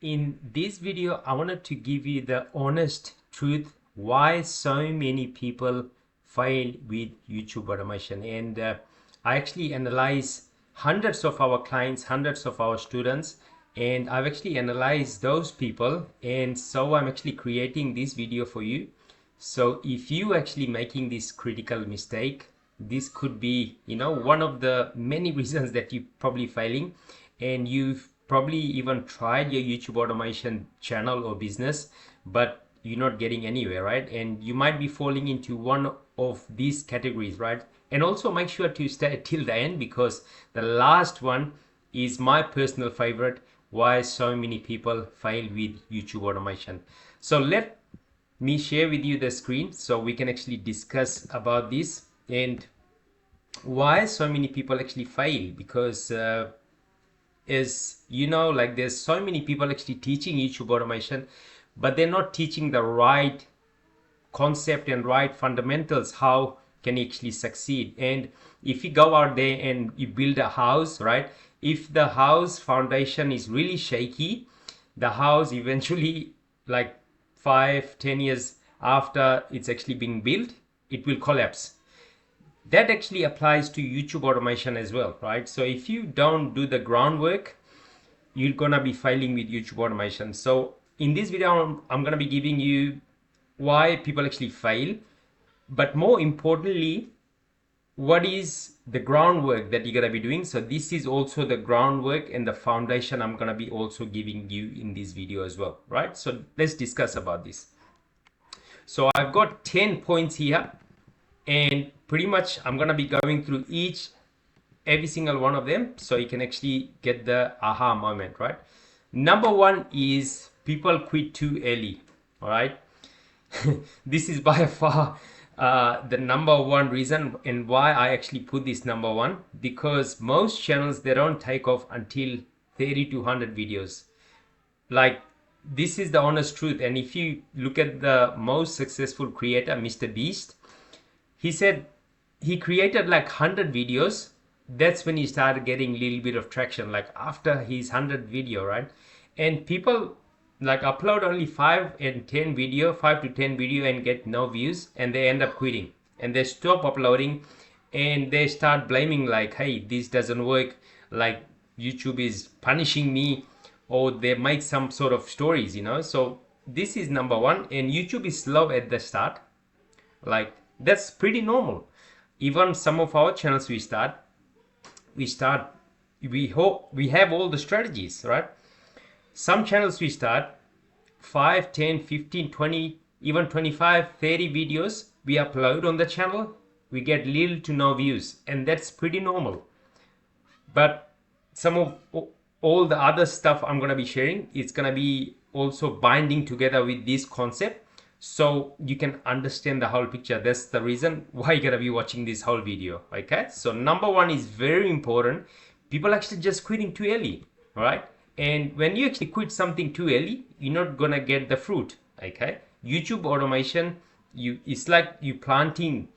In this video, I wanted to give you the honest truth why so many people fail with YouTube automation. And I actually analyze hundreds of our clients, hundreds of our students, and I've actually analyzed those people. And so I'm actually creating this video for you. So if you actually making this critical mistake, this could be, one of the many reasons that you're probably failing, and you've probably even tried your YouTube automation channel or business, but you're not getting anywhere, right? And you might be falling into one of these categories, right? And also make sure to stay till the end, because the last one is my personal favorite, why so many people fail with YouTube automation. So let me share with you the screen so we can actually discuss about this and why so many people actually fail. Because like there's so many people actually teaching YouTube automation, but they're not teaching the right concept and right fundamentals. How can you actually succeed? And if you go out there and you build a house, right, if the house foundation is really shaky, the house eventually, like 5-10 years after it's actually being built, it will collapse. That actually applies to YouTube automation as well, right? So if you don't do the groundwork, you're gonna be failing with YouTube automation. So in this video, I'm gonna be giving you why people actually fail, but more importantly, what is the groundwork that you're gonna be doing. So this is also the groundwork and the foundation I'm gonna be also giving you in this video as well, right? So let's discuss about this. So I've got 10 points here, and pretty much I'm gonna be going through every single one of them so you can actually get the aha moment, right? Number one is people quit too early. All right. This is by far the number one reason, and why I actually put this number one, because most channels, they don't take off until 30 to 100 videos. Like, this is the honest truth. And if you look at the most successful creator, Mr. Beast, he said he created like 100 videos. That's when he started getting a little bit of traction, like after his 100 video, right? And people like upload only 5 to 10 video and get no views, and they end up quitting and they stop uploading, and they start blaming, like, hey, this doesn't work, like YouTube is punishing me, or they make some sort of stories. So this is number one. And YouTube is slow at the start. Like, that's pretty normal. Even some of our channels, we hope we have all the strategies, right? Some channels we start 5, 10, 15, 20, even 25, 30 videos we upload on the channel, we get little to no views, and that's pretty normal. But some of all the other stuff I'm going to be sharing, it's going to be also binding together with this concept, so you can understand the whole picture. That's the reason why you're gonna be watching this whole video. Okay, so number one is very important. People actually just quitting too early. All right, and when you actually quit something too early, you're not gonna get the fruit. Okay, YouTube automation, it's like you planting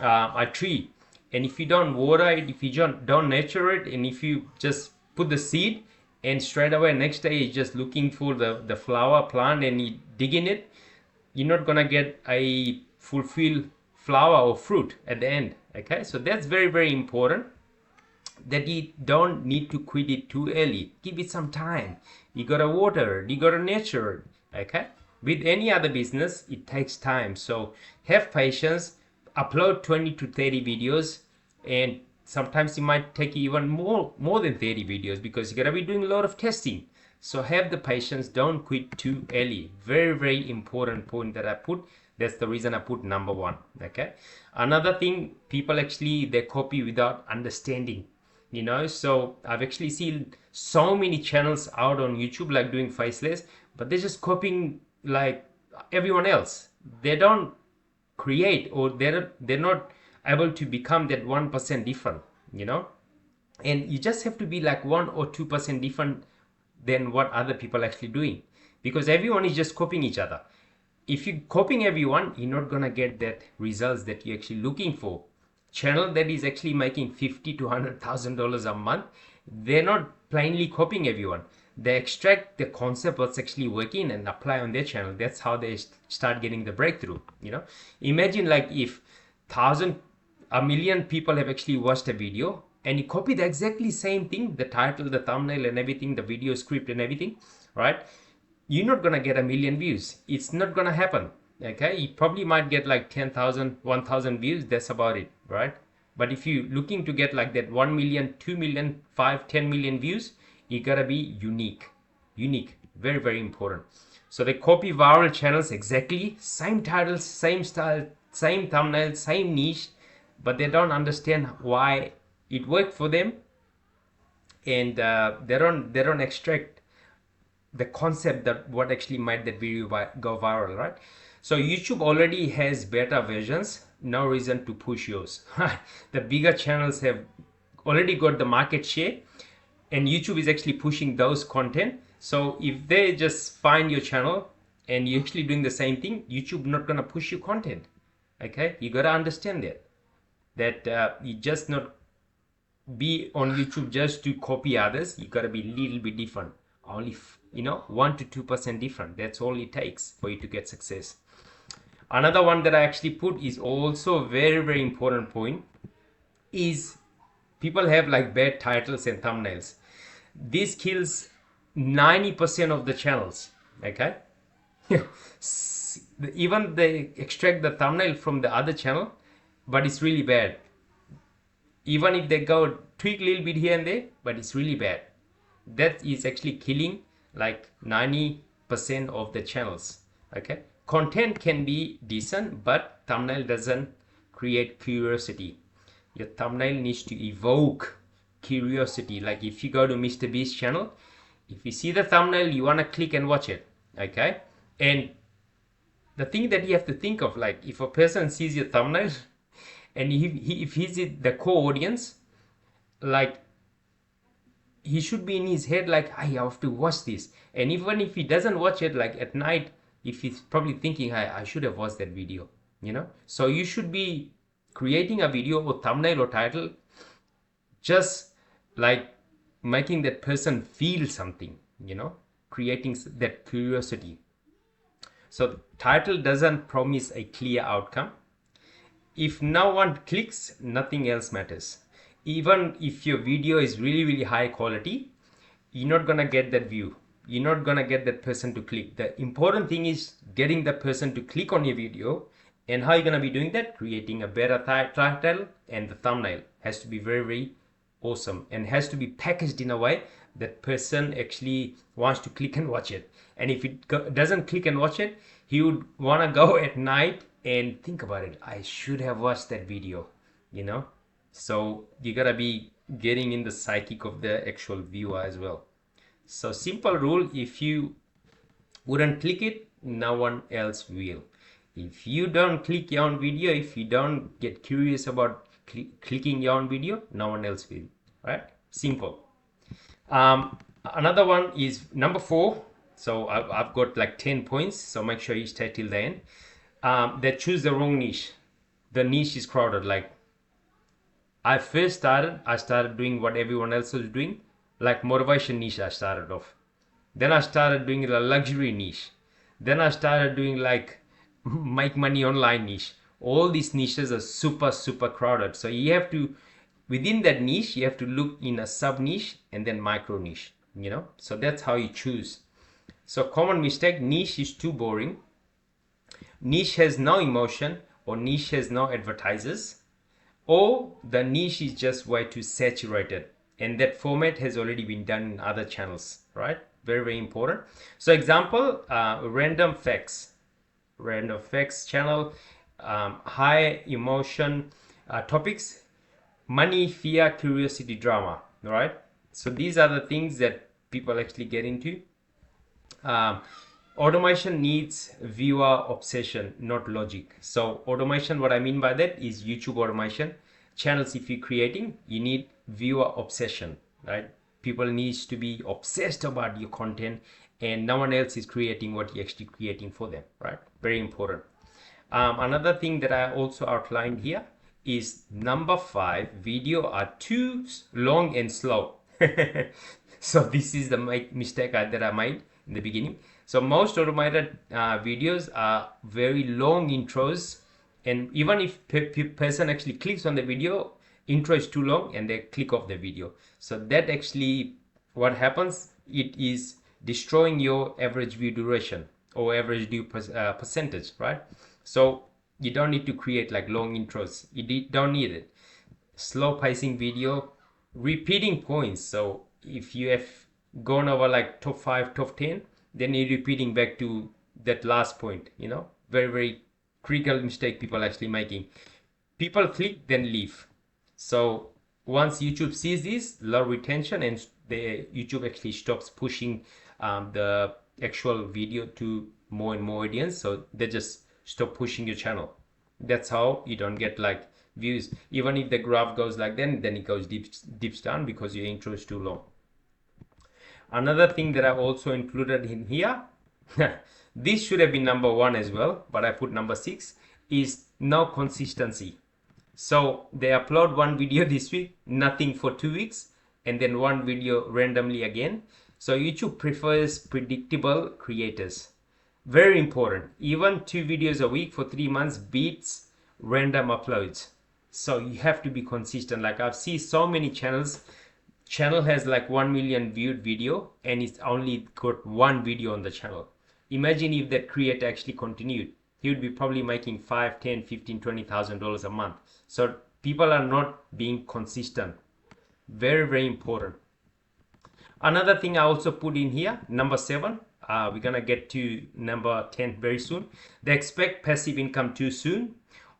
a tree, and if you don't water it, if you don't nurture it, and if you just put the seed and straight away next day you're just looking for the flower plant and you dig in it, you're not gonna get a fulfilled flower or fruit at the end. Okay, so that's very, very important, that you don't need to quit it too early. Give it some time. You gotta water it, you gotta nurture it. Okay, with any other business, it takes time. So have patience, upload 20 to 30 videos, and sometimes it might take even more than 30 videos, because you gotta be doing a lot of testing. So have the patience, don't quit too early. Very, very important point that I put. That's the reason I put number one. Okay, another thing, people actually, they copy without understanding. So I've actually seen so many channels out on YouTube like doing faceless, but they're just copying like everyone else. They don't create, or they're not able to become that 1% different. And you just have to be like 1 or 2% different than what other people actually doing, because everyone is just copying each other. If you're copying everyone, you're not gonna get that results that you're actually looking for. Channel that is actually making $50,000 to $100,000 a month, they're not plainly copying everyone. they extract the concept what's actually working and apply on their channel. That's how they start getting the breakthrough. Imagine like if a million people have actually watched a video and you copy the exactly same thing, the title, the thumbnail and everything, the video script and everything, right? You're not gonna get a million views. It's not gonna happen. Okay, you probably might get like 10,000, 1,000 views. That's about it, right? But if you're looking to get like that 1 million, 2 million, 5, 10 million views, you gotta be unique, very, very important. So they copy viral channels exactly, same titles, same style, same thumbnail, same niche, but they don't understand why it worked for them, and they don't extract the concept that what actually made that video go viral, right? So YouTube already has beta versions, no reason to push yours. The bigger channels have already got the market share, and YouTube is actually pushing those content. So if they just find your channel and you're actually doing the same thing, YouTube not gonna push your content. Okay, you gotta understand that you just not be on YouTube just to copy others. You gotta be a little bit different, only 1 to 2% different. That's all it takes for you to get success. Another one that I actually put is also very, very important point is people have like bad titles and thumbnails. This kills 90% of the channels. Okay. Even they extract the thumbnail from the other channel, but it's really bad. Even if they go tweak a little bit here and there, but it's really bad. That is actually killing like 90% of the channels. Okay, content can be decent, but thumbnail doesn't create curiosity. Your thumbnail needs to evoke curiosity. Like if you go to Mr. Beast channel, if you see the thumbnail, you want to click and watch it. Okay, and the thing that you have to think of, like if a person sees your thumbnail and if he's the core audience, like he should be in his head like, I have to watch this. And even if he doesn't watch it, like at night, if he's probably thinking, I should have watched that video, so you should be creating a video or thumbnail or title just like making that person feel something, creating that curiosity. So title doesn't promise a clear outcome. If no one clicks, nothing else matters. Even if your video is really, really high quality, you're not gonna get that view. You're not gonna get that person to click. The important thing is getting the person to click on your video. And how you're gonna be doing that? Creating a better title, and the thumbnail has to be very, very awesome and has to be packaged in a way that person actually wants to click and watch it. And if it doesn't click and watch it, he would want to go at night and think about it. I should have watched that video, so you gotta be getting in the psychic of the actual viewer as well. So simple rule, if you wouldn't click it, no one else will. If you don't click your own video, if you don't get curious about clicking your own video, no one else will. Right? Simple. Another one is number 4. So I've got like 10 points, so make sure you stay till the end. They choose the wrong niche. The niche is crowded. Like I started doing what everyone else was doing, like motivation niche I started off. Then I started doing a luxury niche. Then I started doing like make money online niche. All these niches are super, super crowded. So you have to, within that niche, you have to look in a sub niche and then micro niche, so that's how you choose. So common mistake, niche is too boring. Niche has no emotion, or niche has no advertisers, or the niche is just way too saturated, and that format has already been done in other channels, right? Very, very important. So example, random facts channel, high emotion topics, money, fear, curiosity, drama, right? So these are the things that people actually get into. Automation needs viewer obsession, not logic. So automation, what I mean by that is YouTube automation channels. If you're creating, you need viewer obsession, right? People needs to be obsessed about your content, and no one else is creating what you're actually creating for them, right? Very important. Another thing that I also outlined here is number 5, video are too long and slow. So this is the mistake that I made in the beginning. So most automated videos are very long intros, and even if person actually clicks on the video, intro is too long and they click off the video. So that actually what happens, it is destroying your average view duration or average view percentage, right? So you don't need to create like long intros, you don't need it. Slow pacing video, repeating points. So if you have gone over like top 5, top 10, then you're repeating back to that last point, very, very critical mistake people actually making. People click, then leave. So once YouTube sees this, low retention, and the YouTube actually stops pushing the actual video to more and more audience. So they just stop pushing your channel. That's how you don't get like views. Even if the graph goes like then it goes dips down because your intro is too long. Another thing that I've also included in here, this should have been number 1 as well, but I put number 6, is no consistency. So they upload one video this week, nothing for 2 weeks, and then one video randomly again. So YouTube prefers predictable creators. Very important. Even 2 videos a week for 3 months beats random uploads. So you have to be consistent. Like I've seen so many channel has like 1 million viewed video and it's only got one video on the channel. Imagine if that creator actually continued, he would be probably making 5, 10, 15, $20,000 a month. So people are not being consistent. Very, very important. Another thing I also put in here, number 7, we're gonna get to number 10 very soon. They expect passive income too soon.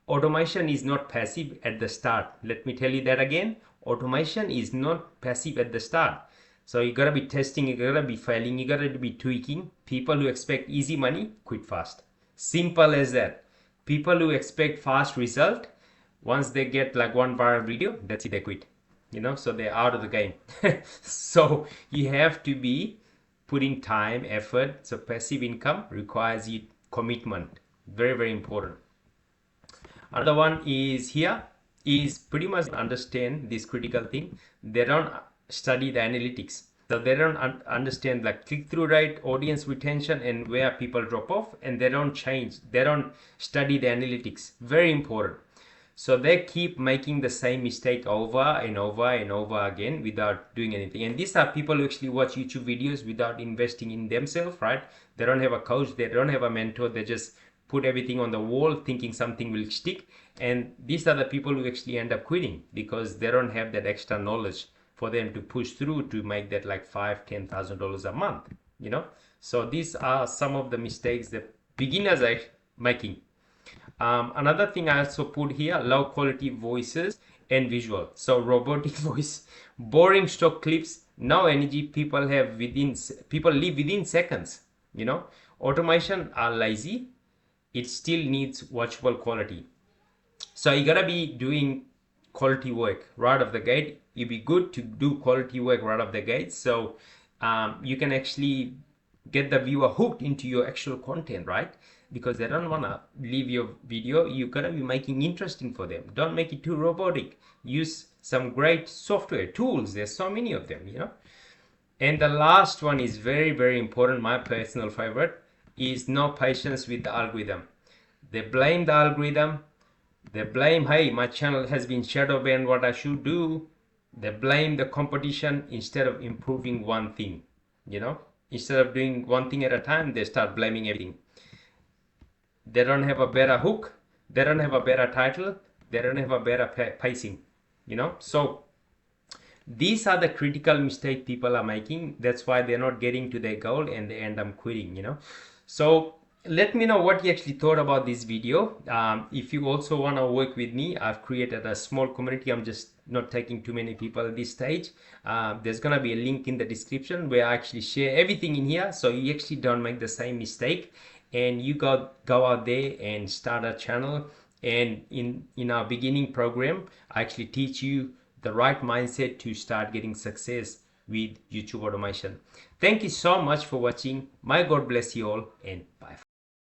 Automation is not passive at the start. Let me tell you that again. Automation is not passive at the start. So you gotta be testing, you gotta be failing, you gotta be tweaking. People who expect easy money quit fast. Simple as that. People who expect fast result, once they get like one viral video, that's it, they quit. So they're out of the game. So you have to be putting time, effort. So passive income requires you commitment. Very, very important. Another one is here, is pretty much understand this critical thing. They don't study the analytics. So they don't understand like click-through rate, audience retention, and where people drop off, and they don't study the analytics. Very important. So they keep making the same mistake over and over and over again without doing anything. And these are people who actually watch YouTube videos without investing in themselves, right? They don't have a coach, they don't have a mentor, they just put everything on the wall thinking something will stick. And these are the people who actually end up quitting because they don't have that extra knowledge for them to push through to make that like $5,000-$10,000 a month, So these are some of the mistakes that beginners are making. Another thing I also put here, low quality voices and visual. So robotic voice, boring stock clips, no energy. People live within seconds. Automation are lazy. It still needs watchable quality. So you gotta be doing quality work right off the gate. You'd be good to do quality work right off the gate, so you can actually get the viewer hooked into your actual content, right? Because they don't want to leave your video. You gotta be making interesting for them. Don't make it too robotic. Use some great software tools. There's so many of them. And the last one is very, very important. My personal favorite is no patience with the algorithm. They blame the algorithm. They blame, hey, my channel has been shadow banned, what I should do. They blame the competition instead of improving one thing. Instead of doing one thing at a time, they start blaming everything. They don't have a better hook. They don't have a better title. They don't have a better pacing. So these are the critical mistakes people are making. That's why they're not getting to their goal and they end up quitting. So let me know what you actually thought about this video. If you also want to work with me, I've created a small community. I'm just not taking too many people at this stage. There's gonna be a link in the description where I actually share everything in here, so you actually don't make the same mistake and you go out there and start a channel. And in our beginning program, I actually teach you the right mindset to start getting success with YouTube automation. Thank you so much for watching. My God bless you all, and bye.